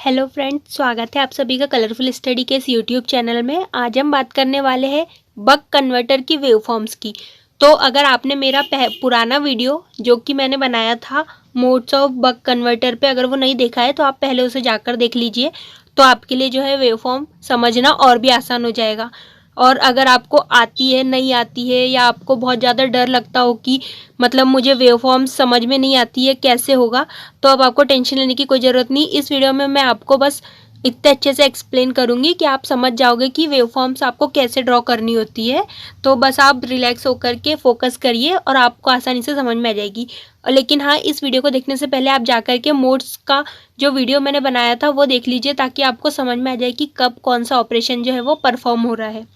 Hello friends, स्वागत है आप सभी का कलरफुल स्टडी के इस यूट्यूब चैनल में। आज हम बात करने वाले हैं बक कन्वर्टर की वेवफॉर्म्स की। तो अगर आपने मेरा पुराना वीडियो जो कि मैंने बनाया था मोड्स ऑफ बक कन्वर्टर पे, अगर वो नहीं देखा है तो आप पहले उसे जाकर देख लीजिए। तो आपके लिए जो है वेवफॉर्म समझना और भी आसान हो जाएगा। और अगर आपको आती है, नहीं आती है, या आपको बहुत ज़्यादा डर लगता हो कि मतलब मुझे वेवफॉर्म समझ में नहीं आती है, कैसे होगा, तो अब आपको टेंशन लेने की कोई ज़रूरत नहीं। इस वीडियो में मैं आपको बस इतने अच्छे से एक्सप्लेन करूँगी कि आप समझ जाओगे कि वेवफॉर्म्स आपको कैसे ड्रॉ करनी होती है। तो बस आप रिलैक्स होकर के फोकस करिए और आपको आसानी से समझ में आ जाएगी। लेकिन हाँ, इस वीडियो को देखने से पहले आप जाकर के मोड्स का जो वीडियो मैंने बनाया था वो देख लीजिए, ताकि आपको समझ में आ जाए कि कब कौन सा ऑपरेशन जो है वो परफॉर्म हो रहा है।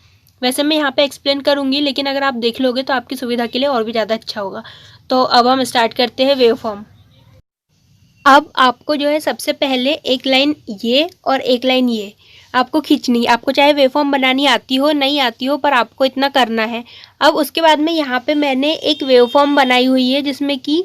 वैसे मैं यहाँ पे एक्सप्लेन करूँगी, लेकिन अगर आप देख लोगे तो आपकी सुविधा के लिए और भी ज़्यादा अच्छा होगा। तो अब हम स्टार्ट करते हैं वेवफॉर्म। अब आपको जो है सबसे पहले एक लाइन ये और एक लाइन ये आपको खींचनी। आपको चाहे वेवफॉर्म बनानी आती हो नहीं आती हो, पर आपको इतना करना है। अब उसके बाद में यहाँ पे मैंने एक वेवफॉर्म बनाई हुई है जिसमें कि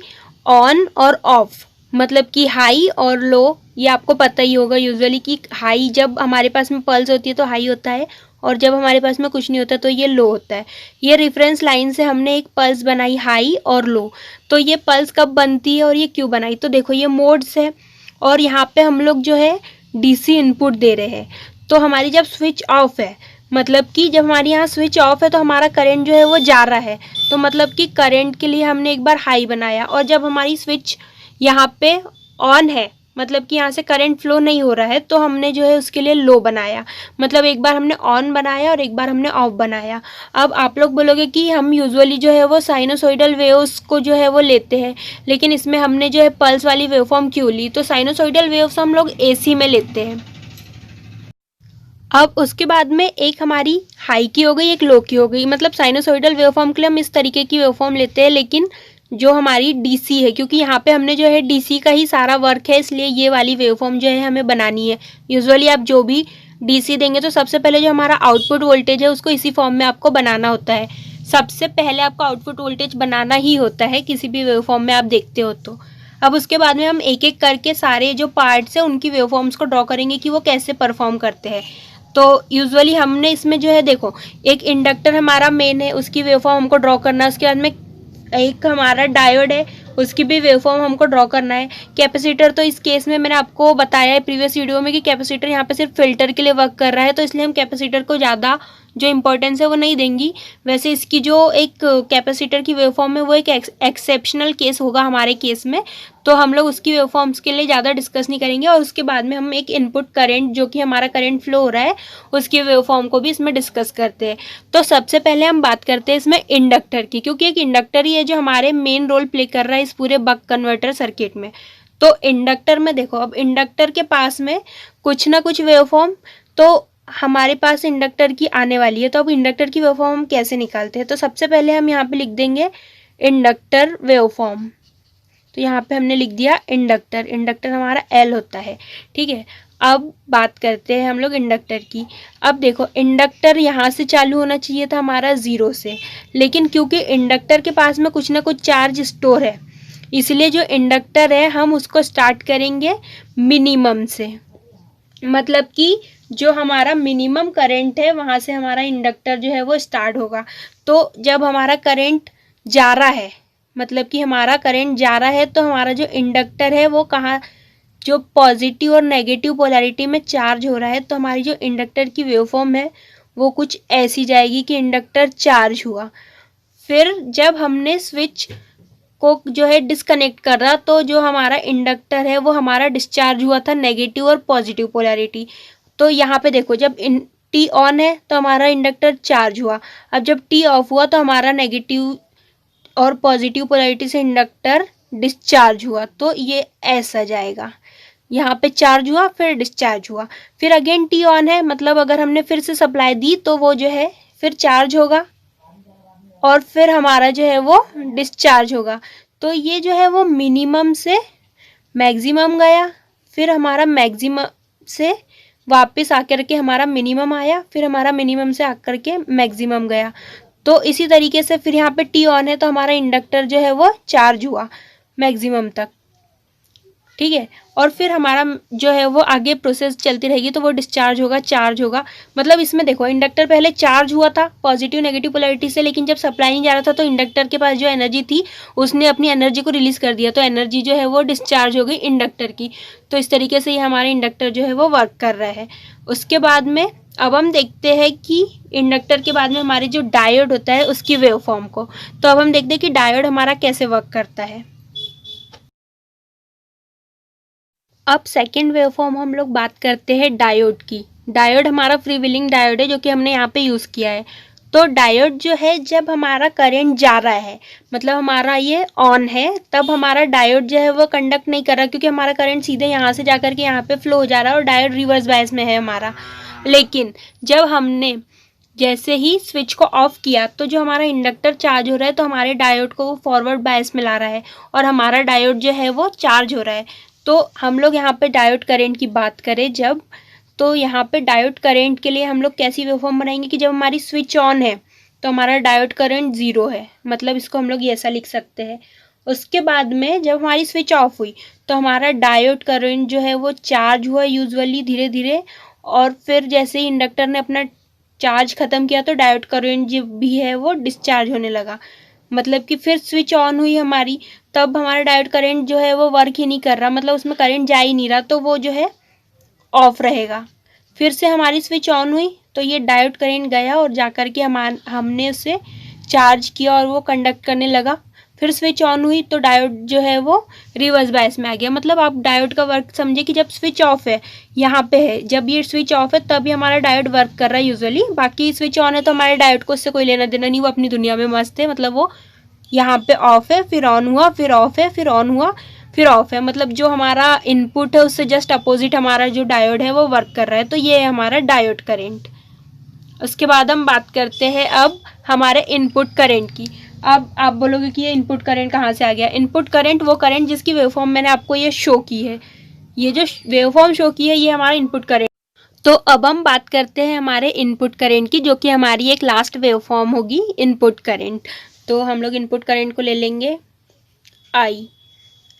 ऑन और ऑफ, मतलब कि हाई और लो, ये आपको पता ही होगा यूजुअली कि हाई जब हमारे पास में पल्स होती है तो हाई होता है, और जब हमारे पास में कुछ नहीं होता तो ये लो होता है। ये रेफरेंस लाइन से हमने एक पल्स बनाई हाई और लो। तो ये पल्स कब बनती है और ये क्यों बनाई, तो देखो ये मोड्स है और यहाँ पे हम लोग जो है डीसी इनपुट दे रहे हैं। तो हमारी जब स्विच ऑफ है, मतलब कि जब हमारे यहाँ स्विच ऑफ है तो हमारा करंट जो है वो जा रहा है। तो मतलब कि करंट के लिए हमने एक बार हाई बनाया, और जब हमारी स्विच यहाँ पे ऑन है, मतलब कि यहाँ से करंट फ्लो नहीं हो रहा है, तो हमने जो है उसके लिए लो बनाया। मतलब एक बार हमने ऑन बनाया और एक बार हमने ऑफ बनाया। अब आप लोग बोलोगे कि हम यूजुअली जो है वो साइनोसॉइडल वेव्स को जो है वो लेते हैं, लेकिन इसमें हमने जो है पल्स वाली वेवफॉर्म क्यों ली। तो साइनोसॉइडल वेव्स हम लोग एसी में लेते हैं। अब उसके बाद में एक हमारी हाई की हो गई, एक लो की हो गई। मतलब साइनोसॉइडल वेवफॉर्म के लिए हम इस तरीके की वेवफॉर्म लेते हैं, लेकिन जो हमारी डीसी है, क्योंकि यहाँ पे हमने जो है डीसी का ही सारा वर्क है, इसलिए ये वाली वेवफॉर्म जो है हमें बनानी है। यूजुअली आप जो भी डीसी देंगे तो सबसे पहले जो हमारा आउटपुट वोल्टेज है उसको इसी फॉर्म में आपको बनाना होता है। सबसे पहले आपको आउटपुट वोल्टेज बनाना ही होता है किसी भी वेवफॉर्म में आप देखते हो तो। अब उसके बाद में हम एक एक करके सारे जो पार्ट्स हैं उनकी वेवफॉर्म्स को ड्रॉ करेंगे कि वो कैसे परफॉर्म करते हैं। तो यूजुअली हमने इसमें जो है देखो, एक इंडक्टर हमारा मेन है, उसकी वेवफॉर्म हमको ड्रॉ करना है। उसके बाद में एक हमारा डायोड है, उसकी भी वेवफॉर्म हमको ड्रॉ करना है। कैपेसिटर, तो इस केस में मैंने आपको बताया है प्रीवियस वीडियो में कि कैपेसिटर यहाँ पे सिर्फ फिल्टर के लिए वर्क कर रहा है, तो इसलिए हम कैपेसिटर को ज़्यादा जो इंपॉर्टेंस है वो नहीं देंगी। वैसे इसकी जो एक कैपेसिटर की वेवफॉर्म है वो एक एक्सेप्शनल केस होगा हमारे केस में, तो हम लोग उसकी वेवफॉर्म्स के लिए ज़्यादा डिस्कस नहीं करेंगे। और उसके बाद में हम एक इनपुट करंट, जो कि हमारा करंट फ्लो हो रहा है, उसकी वेवफॉर्म को भी इसमें डिस्कस करते हैं। तो सबसे पहले हम बात करते हैं इसमें इंडक्टर की, क्योंकि एक इंडक्टर ही है जो हमारे मेन रोल प्ले कर रहा है इस पूरे बक कन्वर्टर सर्किट में। तो इंडक्टर में देखो, अब इंडक्टर के पास में कुछ ना कुछ वेवफॉर्म तो हमारे पास इंडक्टर की आने वाली है। तो अब इंडक्टर की वेवफॉर्म हम कैसे निकालते हैं, तो सबसे पहले हम यहाँ पे लिख देंगे इंडक्टर वेवफॉर्म। तो यहाँ पे हमने लिख दिया इंडक्टर। इंडक्टर हमारा एल होता है, ठीक है। अब बात करते हैं हम लोग इंडक्टर की। अब देखो, इंडक्टर यहाँ से चालू होना चाहिए था हमारा ज़ीरो से, लेकिन क्योंकि इंडक्टर के पास में कुछ ना कुछ चार्ज स्टोर है, इसलिए जो इंडक्टर है हम उसको स्टार्ट करेंगे मिनिमम से। मतलब कि जो हमारा मिनिमम करंट है वहाँ से हमारा इंडक्टर जो है वो स्टार्ट होगा। तो जब हमारा करंट जा रहा है, मतलब कि हमारा करंट जा रहा है, तो हमारा जो इंडक्टर है वो कहाँ, जो पॉजिटिव और नेगेटिव पोलैरिटी में चार्ज हो रहा है, तो हमारी जो इंडक्टर की वेवफॉर्म है वो कुछ ऐसी जाएगी कि इंडक्टर चार्ज हुआ। फिर जब हमने स्विच को जो है डिस्कनेक्ट कर रहा, तो जो हमारा इंडक्टर है वो हमारा डिस्चार्ज हुआ था नेगेटिव और पॉजिटिव पोलैरिटी। तो यहाँ पे देखो, जब टी ऑन है तो हमारा इंडक्टर चार्ज हुआ, अब जब टी ऑफ हुआ तो हमारा नेगेटिव और पॉजिटिव पोलैरिटी से इंडक्टर डिस्चार्ज हुआ। तो ये ऐसा जाएगा, यहाँ पे चार्ज हुआ फिर डिस्चार्ज हुआ, फिर अगेन टी ऑन है, मतलब अगर हमने फिर से सप्लाई दी तो वो जो है फिर चार्ज होगा और फिर हमारा जो है वो डिस्चार्ज होगा। तो ये जो है वो मिनिमम से मैक्सिमम गया, फिर हमारा मैक्सिमम से वापस आकर के हमारा मिनिमम आया, फिर हमारा मिनिमम से आकर के मैक्सिमम गया। तो इसी तरीके से फिर यहाँ पे टी ऑन है तो हमारा इंडक्टर जो है वो चार्ज हुआ मैक्सिमम तक। ठीक है। और फिर हमारा जो है वो आगे प्रोसेस चलती रहेगी तो वो डिस्चार्ज होगा, चार्ज होगा। मतलब इसमें देखो इंडक्टर पहले चार्ज हुआ था पॉजिटिव नेगेटिव पोलैरिटी से, लेकिन जब सप्लाई नहीं जा रहा था तो इंडक्टर के पास जो एनर्जी थी उसने अपनी एनर्जी को रिलीज कर दिया, तो एनर्जी जो है वो डिस्चार्ज हो गई इंडक्टर की। तो इस तरीके से ये हमारा इंडक्टर जो है वो वर्क कर रहा है। उसके बाद में अब हम देखते हैं कि इंडक्टर के बाद में हमारे जो डायोड होता है उसकी वेवफॉर्म को। तो अब हम देखते हैं कि डायोड हमारा कैसे वर्क करता है। अब सेकेंड वेवफॉर्म हम लोग बात करते हैं डायोड की। डायोड हमारा फ्री व्हीलिंग डायोड है जो कि हमने यहाँ पे यूज़ किया है। तो डायोड जो है जब हमारा करंट जा रहा है, मतलब हमारा ये ऑन है, तब हमारा डायोड जो है वो कंडक्ट नहीं कर रहा, क्योंकि हमारा करंट सीधे यहाँ से जाकर के यहाँ पे फ्लो हो जा रहा है और डायोड रिवर्स बायस में है हमारा। लेकिन जब हमने जैसे ही स्विच को ऑफ किया तो जो हमारा इंडक्टर चार्ज हो रहा है तो हमारे डायोड को वो फॉरवर्ड बायस में ला रहा है और हमारा डायोड जो है वो चार्ज हो रहा है। तो हम लोग यहाँ पे डायोड करंट की बात करें जब, तो यहाँ पे डायोड करंट के लिए हम लोग कैसी वेवफॉर्म बनाएंगे कि जब हमारी स्विच ऑन है तो हमारा डायोड करंट 0 है, मतलब इसको हम लोग ये ऐसा लिख सकते हैं। उसके बाद में जब हमारी स्विच ऑफ हुई तो हमारा डायोड करंट जो है वो चार्ज हुआ यूजुअली धीरे धीरे, और फिर जैसे ही इंडक्टर ने अपना चार्ज ख़त्म किया तो डायोड करंट जो भी है वो डिस्चार्ज होने लगा। मतलब कि फिर स्विच ऑन हुई हमारी, तब हमारा डायोड करंट जो है वो वर्क ही नहीं कर रहा, मतलब उसमें करंट जा ही नहीं रहा, तो वो जो है ऑफ रहेगा। फिर से हमारी स्विच ऑन हुई तो ये डायोड करंट गया और जाकर के हमने उसे चार्ज किया और वो कंडक्ट करने लगा। फिर स्विच ऑन हुई तो डायोड जो है वो रिवर्स बायस में आ गया। मतलब आप डायोड का वर्क समझे कि जब स्विच ऑफ है, यहाँ पे है, जब ये स्विच ऑफ है तभी हमारा डायोड वर्क कर रहा है यूजुअली, बाकी स्विच ऑन है तो हमारे डायोड को उससे कोई लेना देना नहीं, वो अपनी दुनिया में मस्त है। मतलब वो यहाँ पे ऑफ है, फिर ऑन हुआ, फिर ऑफ है, फिर ऑन हुआ, फिर ऑफ है। मतलब जो हमारा इनपुट है उससे जस्ट अपोजिट हमारा जो डायोड है वो वर्क कर रहा है। तो ये है हमारा डायोड करंट। उसके बाद हम बात करते हैं अब हमारे इनपुट करंट की। अब आप बोलोगे कि ये इनपुट करंट कहाँ से आ गया। इनपुट करंट वो करंट जिसकी वेवफॉर्म मैंने आपको ये शो की है, ये जो वेवफॉर्म शो की है ये हमारा इनपुट करंट। तो अब हम बात करते हैं हमारे इनपुट करंट की, जो कि हमारी एक लास्ट वेवफॉर्म होगी इनपुट करंट। तो हम लोग इनपुट करंट को ले लेंगे आई।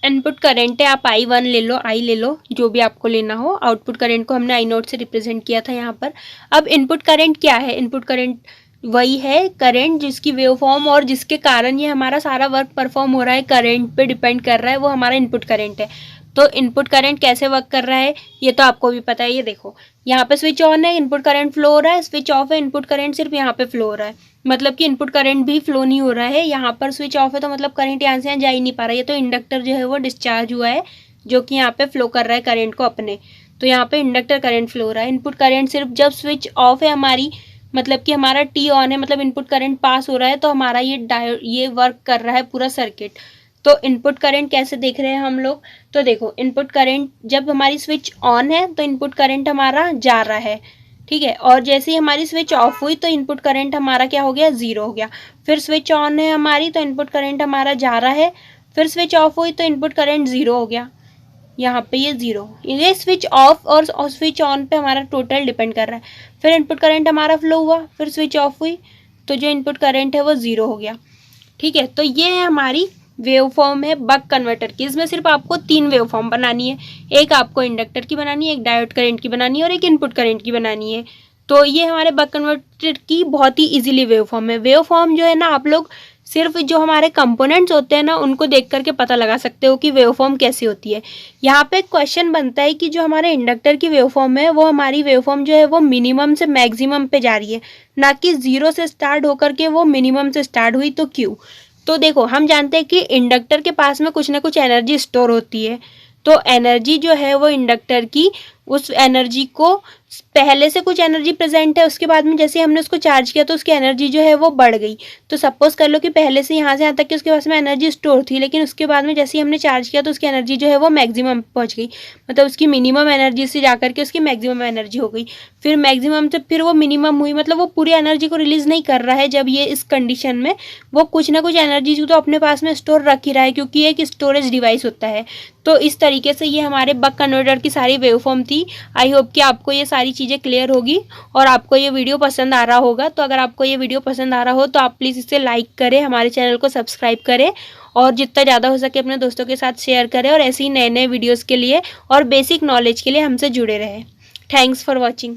इनपुट करंट है, आप I1 ले लो, आई ले लो, जो भी आपको लेना हो। आउटपुट करंट को हमने I0 से रिप्रेजेंट किया था यहाँ पर। अब इनपुट करंट क्या है। इनपुट करंट वही है करंट जिसकी वेवफॉर्म और जिसके कारण ये हमारा सारा वर्क परफॉर्म हो रहा है, करंट पे डिपेंड कर रहा है, वो हमारा इनपुट करंट है। तो इनपुट करंट कैसे वर्क कर रहा है ये तो आपको भी पता है। ये देखो यहाँ पे स्विच ऑन है, इनपुट करंट फ्लो हो रहा है, स्विच ऑफ है, इनपुट करंट सिर्फ यहाँ पे फ्लो हो रहा है। मतलब कि इनपुट करंट भी फ्लो नहीं हो रहा है, यहाँ पर स्विच ऑफ है तो मतलब करंट यहाँ से यहाँ जा ही नहीं पा रहा है। ये तो इंडक्टर जो है वो डिस्चार्ज हुआ है जो कि यहाँ पे फ्लो कर रहा है करंट को अपने। तो यहाँ पे इंडक्टर करंट फ्लो हो रहा है। इनपुट करंट सिर्फ जब स्विच ऑफ है हमारी, मतलब कि हमारा टी ऑन है, मतलब इनपुट करंट पास हो रहा है, तो हमारा ये वर्क कर रहा है पूरा सर्किट। तो इनपुट करंट कैसे देख रहे हैं हम लोग। तो देखो इनपुट करंट जब हमारी स्विच ऑन है तो इनपुट करंट हमारा जा रहा है, ठीक है। और जैसे ही हमारी स्विच ऑफ हुई तो इनपुट करंट हमारा क्या हो गया, 0 हो गया। फिर स्विच ऑन है हमारी तो इनपुट करंट हमारा जा रहा है, फिर स्विच ऑफ हुई तो इनपुट करंट 0 हो गया। यहाँ पे ये 0, ये स्विच ऑफ और स्विच ऑन पे हमारा टोटल डिपेंड कर रहा है। फिर इनपुट करंट हमारा फ्लो हुआ, फिर स्विच ऑफ हुई तो जो इनपुट करंट है वो 0 हो गया, ठीक है। तो ये है हमारी वेवफॉर्म है बक कन्वर्टर की। इसमें सिर्फ आपको 3 वेवफॉर्म बनानी है, एक आपको इंडक्टर की बनानी है, एक डायोड करंट की बनानी है और एक इनपुट करंट की बनानी है। तो ये हमारे बक कन्वर्टर की बहुत ही इजीली वेवफॉर्म है। वेवफॉर्म जो है ना आप लोग सिर्फ जो हमारे कंपोनेंट्स होते हैं ना उनको देख करके पता लगा सकते हो कि वेवफॉर्म कैसी होती है। यहाँ पे क्वेश्चन बनता है कि जो हमारे इंडक्टर की वेवफॉर्म है वो हमारी वेवफॉर्म जो है वो मिनिमम से मैक्सिमम पे जा रही है, ना कि 0 से स्टार्ट होकर के वो मिनिमम से स्टार्ट हुई, तो क्यों। तो देखो हम जानते हैं कि इंडक्टर के पास में कुछ ना कुछ एनर्जी स्टोर होती है। तो एनर्जी जो है वो इंडक्टर की, उस एनर्जी को पहले से कुछ एनर्जी प्रेजेंट है, उसके बाद में जैसे हमने उसको चार्ज किया तो उसकी एनर्जी जो है वो बढ़ गई। तो सपोज कर लो कि पहले से यहाँ से यहाँ तक कि उसके पास में एनर्जी स्टोर थी, लेकिन उसके बाद में जैसे ही हमने चार्ज किया तो उसकी एनर्जी जो है वो मैक्सिमम पहुँच गई, मतलब उसकी मिनिमम एनर्जी से जाकर के उसकी मैक्सिमम एनर्जी हो गई। फिर मैक्सिमम से फिर वो मिनिमम हुई, मतलब वो पूरी एनर्जी को रिलीज़ नहीं कर रहा है। जब ये इस कंडीशन में वो कुछ ना कुछ एनर्जी तो अपने पास में स्टोर रख ही रहा है, क्योंकि ये एक स्टोरेज डिवाइस होता है। तो इस तरीके से ये हमारे बक कन्वर्टर की सारी वेवफॉर्म थी। आई होप कि आपको ये सारी चीज़ें क्लियर होगी और आपको ये वीडियो पसंद आ रहा होगा। तो अगर आपको ये वीडियो पसंद आ रहा हो तो आप प्लीज़ इसे लाइक करें, हमारे चैनल को सब्सक्राइब करें और जितना ज़्यादा हो सके अपने दोस्तों के साथ शेयर करें और ऐसे ही नए नए वीडियोज़ के लिए और बेसिक नॉलेज के लिए हमसे जुड़े रहें। Thanks for watching.